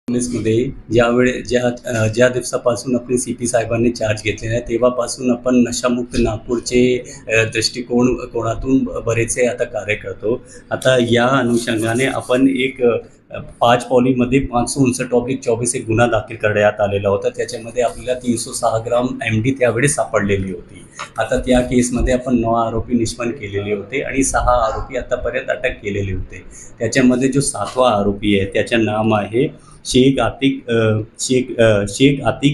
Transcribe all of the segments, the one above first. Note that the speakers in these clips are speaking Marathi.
19मध्ये ज्या दिवसापासून आपण CP साहेबांनी चार्ज घेतलेला आहे तेव्हापासून आपण नशामुक्त नागपूरचे कोणातून बरेचसे आता कार्य करतो। आता या अनुषंगाने आपण एक 5 पॉलीमध्ये 559/24 एक गुन्हा दाखल करण्यात आलेला होता। त्याच्यामध्ये आपल्याला 306 ग्राम MD त्यावेळेस सापडलेली होती। आता त्या केसमध्ये आपण 9 आरोपी निष्पन्न केलेले होते आणि 6 आरोपी आतापर्यंत अटक केलेले होते। त्याच्यामध्ये जो 7वा आरोपी आहे त्याचे नाम आहे शेख आतिक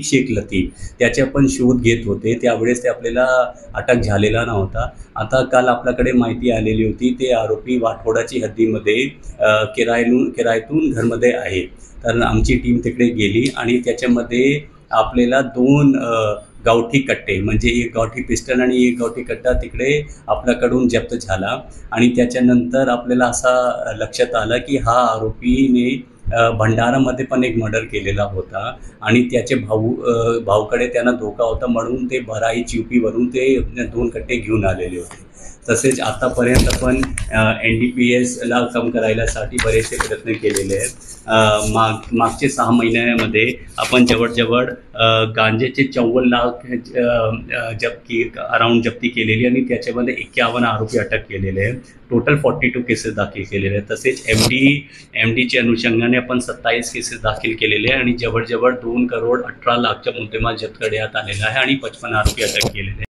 शेख लतीफ। त्याचे आपण शोध घेत होते, त्यावेळेस ते आपल्याला अटक झालेला नव्हता। आता काल आपल्याकडे माहिती आलेली होती ते आरोपी वाठोडाची हद्दीमध्ये किरायतून घरमध्ये आहे। तर आमची टीम तिकडे गेली आणि त्याच्यामध्ये आपल्याला 2 गावठी कट्टे म्हणजे एक गावठी पिस्टल आणि एक गावठी कट्टा तिकडे आपल्याकडून जप्त झाला। आणि त्याच्यानंतर आपल्याला असा लक्षात आलं की हा आरोपीने भंडारामध्ये पण एक मर्डर केलेला होता आणि त्याचे भाऊकडे त्यांना धोका होता म्हणून ते बराईच UPवरून ते 2 कट्टे घेऊन आलेले होते। तसेच आतापर्यंत आपण NDPSला कम करायसाठी बरेचसे प्रयत्न केलेले आहेत। मागचे 6 महिन्यामध्ये आपण जवळजवळ गांजेचे 54 लाख जप्ती केलेली आणि त्याच्यामध्ये 51 आरोपी अटक केलेले आहेत। टोटल 42 केसेस दाखल केलेले आहेत। तसेच MDच्या अनुषंगाने आपण 27 केसेस दाखल केलेले आहे आणि जवळजवळ 2 करोड 18 लाखच्या मुद्देमाल जप्त करण्यात आलेला आहे आणि 55 आरोपी अटक केलेले आहेत।